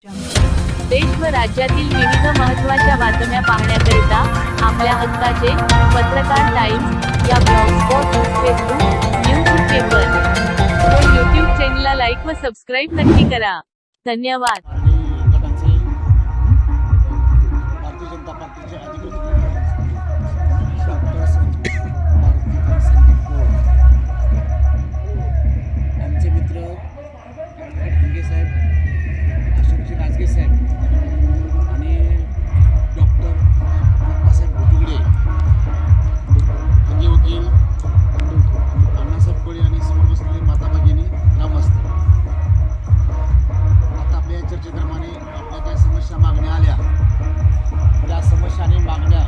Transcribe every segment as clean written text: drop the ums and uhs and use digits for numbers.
देश व राज्यातील विविध महत्त्वाच्या बातम्या पाहण्याकरिता आपल्या हक्काचे पत्रकार टाइम्स या ब्लॉगस्पॉट, फेसबुक, न्यूज पेपर व यूट्यूब चॅनलला लाईक व सबस्क्राईब नक्की करा. धन्यवाद. भारतीय जनता पार्टीचे अधिकृत आमचे मित्र ढंगे साहेब, अशोकजी राजगे साहेब आणि डॉक्टर बाप्पासाहेब भुतुगडे, माजी वकील अण्णासाहेब कोळी आणि समोर बसलेले माता भगिनी ग्रामस्थ. आता आपल्या चर्चेप्रमाणे आपल्या काही समस्या मागण्या आल्या, त्या समस्या आणि मागण्या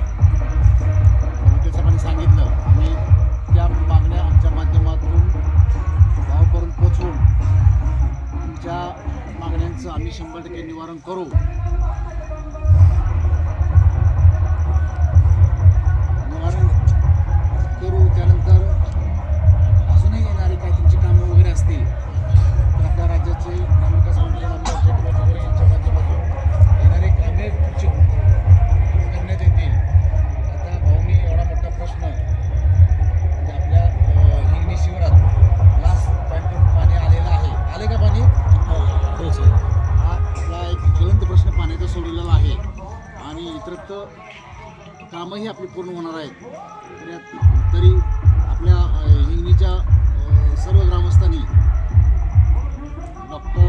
त्याच्याप्रमाणे सांगितलं आणि त्या मागण्या आमच्या माध्यमातून गावापर्यंत पोचवून तुमच्या मागण्यांचं आम्ही 100% निवारण करू. त्यानंतर अजूनही येणारी काही तुमची कामं वगैरे असतील तर आपल्या राज्याचे ग्रामविकास मंत्री यांच्या माध्यमातून येणारे कामे तुमची करण्यात येतील. आता भाऊनी एवढा मोठा प्रश्न म्हणजे आपल्या हिंगणी शिवारात लास्ट टाइम पाणी आलेलं आहे. आले का पाणी? हा आपला एक ज्वलंत प्रश्न पाण्याचा सोडवलेला आहे आणि इतरत्र कामंही आपली पूर्ण होणार आहेत. तरी आपल्या हिंगणीच्या सर्व ग्रामस्थांनी डॉक्टर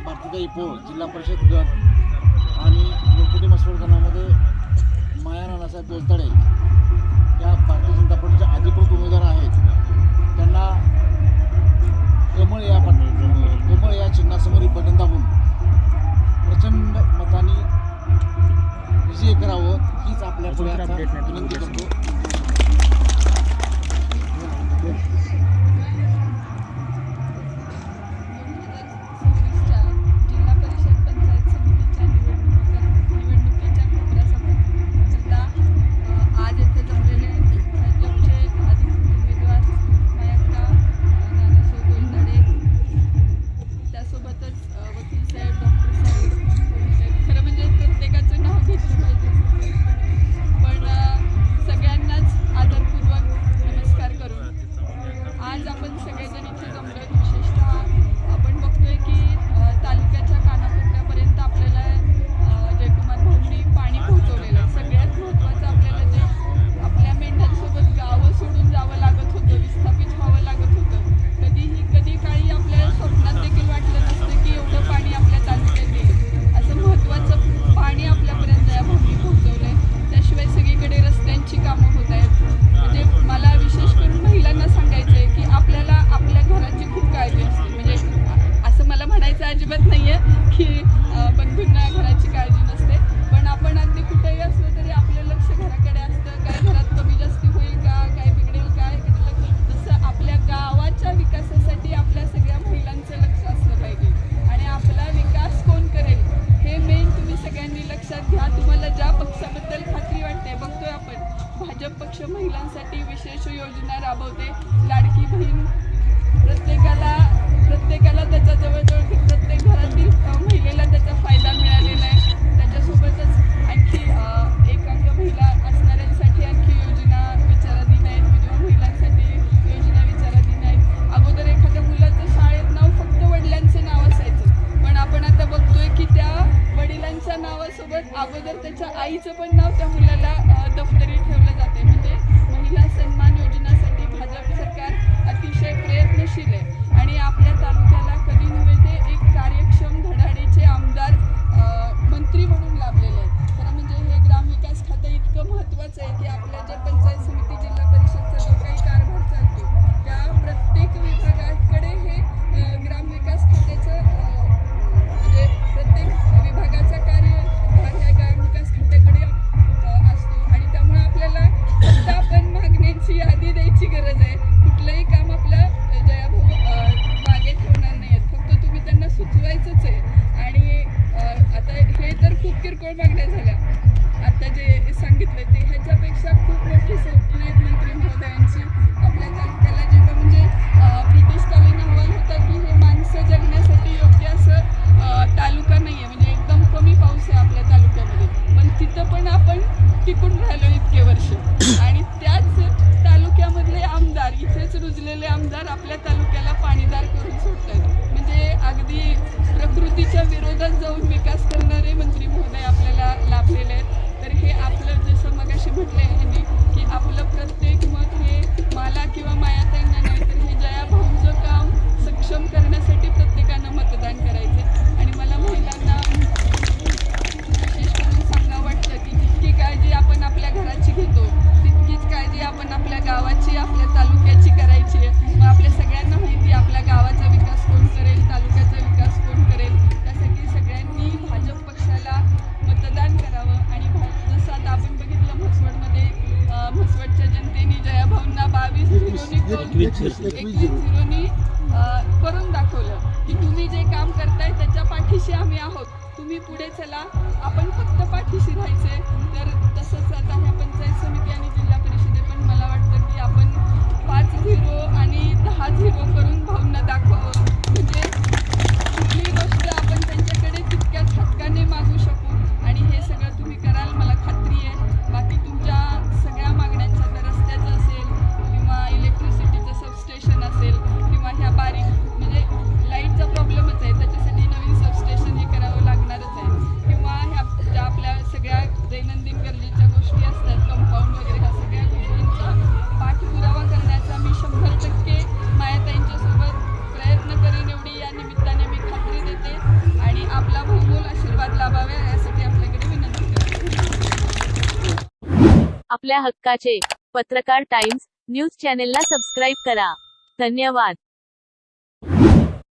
भारतीताई पोळ, जिल्हा परिषद गट आणि लोकपुटी मसवडगणामध्ये माया नानासाहेब बोलताडे या भारतीय जनता पार्टीच्या अधिकृत उमेदवार आहेत. त्यांना कमळ या चिन्हासमोर बटन दाबून प्रचंड मताने विजयी करावं हीच आपल्याकडे विनंती करतो. अजिबात नाही आहे की बंधूंना घराची काळजी नसते, पण आपण अगदी कुठेही असलो तरी आपलं लक्ष घराकडे असतं. काय घरात कमी जास्ती होईल का, काय बिघडेल काय, जसं आपल्या गावाच्या विकासासाठी आपल्या सगळ्या महिलांचं लक्ष असलं पाहिजे आणि आपला विकास कोण करेल हे मेन तुम्ही सगळ्यांनी लक्षात घ्या. तुम्हाला ज्या पक्षाबद्दल खात्री वाटते, बघतोय आपण भाजप पक्ष महिलांसाठी विशेष योजना राबवते. लाडकी बहीण प्रत्येकाला त्याचा जवळजवळ प्रत्येक घरातील महिलेला त्याचा फायदा मिळालेला आहे. त्याच्यासोबतच आणखी एकांग महिला असणाऱ्यांसाठी आणखी योजना विचाराधीन आहेत. विधवा महिलांसाठी योजना विचाराधीन आहेत. अगोदर एखाद्या मुलाचं शाळेत नाव फक्त वडिलांचं नाव असायचं, पण आपण आता बघतोय की त्या वडिलांच्या नावासोबत अगोदर त्याच्या आईचं पण नाव त्या मुलाला दफ्तरी ठेवलं जाते. म्हणजे महिला सन्मान योजनेसाठी भाजप सरकार अतिशय प्रयत्नशील आहे आणि आपल्या तालुक्याला कधी नव्हे ते एक कार्यक्षम धडाडीचे आमदार मंत्री म्हणून लाभलेले आहेत. खरं म्हणजे हे ग्रामविकास खातं इतकं महत्त्वाचं आहे की आपल्या ज्या पंचायत समिती, जिल्हा परिषदचा जो काही कारभार चालतो त्या प्रत्येक विभागाकडे हे ग्रामविकास खात्याचं म्हणजे प्रत्येक विभागाचा कार्यभार ह्या ग्रामविकास खात्याकडे असतो आणि त्यामुळे आपल्याला फक्त आपण मागण्यांची यादी द्यायची गरज आहे. कुठलंही काम आपलं जयाभाऊ मागे ठेवणार नाही आहेत, फक्त तुम्ही त्यांना सुचवायचंच आहे. आणि आता हे तर खूप किरकोळ मागण्या झाल्या, आता जे सांगितलं ते ह्याच्यापेक्षा खूप मोठी स्वप्न आहेत मंत्री महोदयांची. आपल्या तालुक्याला जेव्हा म्हणजे ब्रिटिश कालीन अहवाल होता की हे माणसं जगण्यासाठी योग्य असं तालुका नाही आहे, म्हणजे एकदम शोधत जाऊन विकास करणारे मंत्री महोदय आपल्याला लाभलेले आहेत. तर हे आपलं जसं मगाशी म्हटलं ह्यांनी की आपलं प्रत्येक मत हे मला किंवा मायाताईंना नाही, तर हे जया भाऊंचं काम सक्षम करण्यासाठी प्रत्येकानं मतदान करायचं. आणि मला महिलांना विशेष करून सांगावं वाटतं की जितकी काळजी आपण आपल्या घराची घेतो तितकीच काळजी आपण आपल्या गावाची, आपल्या तालुक्याची करायची आहे. मग आपल्या सगळ्यांना माहिती आहे आपल्या गावाचा विकास कोण करेल, तालुक्याचा विकास कोण करेल. त्यासाठी सगळ्यांनी भाजप पक्षाला मतदान करावं. आणि जसं आता आपण बघितलं म्हसवडमध्ये म्हसवडच्या जनतेने जयाभाऊंना 21-0 करून दाखवलं की तुम्ही जे काम करताय त्याच्या पाठीशी आम्ही आहोत, तुम्ही पुढे चला, आपण फक्त पाठीशी राहायचे. तर तसंच आता ह्या पंचायत समिती आणि जिल्हा परिषदे पण मला वाटतं की आपण 5-0 आणि 10-0 करून भाऊंना दाखवावं. म्हणजे कुठलीही गोष्ट आपण त्यांच्याकडे तितक्याच हक्काने मागू शकू. आणि हे सगळं तुम्ही कराल मला खात्री आहे. बाकी तुमच्या सगळ्या मागण्यांचा, तर रस्त्याचं असेल किंवा इलेक्ट्रिसिटीचं सबस्टेशन असेल किंवा ह्या बारीक म्हणजे लाईटचा प्रॉब्लेमच आहे, त्याच्यासाठी नवीन सबस्टेशन हे करावं लागणारच आहे. किंवा ह्या ज्या आपल्या सगळ्या दैनंदिन गरजेच्या गोष्टी असतात, कंपाऊंड वगैरे, ह्या सगळ्या गोष्टींचा पाठपुरावा करण्याचा मी 100% मायाताईंच्या सोबत प्रयत्न करेन, एवढी या निमित्ताने मी खात्री देते. आणि आपला बहुमोल आशीर्वाद लाभावे यासाठी आपल्याकडे विनंती करते. आपल्या हक्काचे पत्रकार टाइम्स न्यूज चॅनेलला सबस्क्राईब करा. धन्यवाद.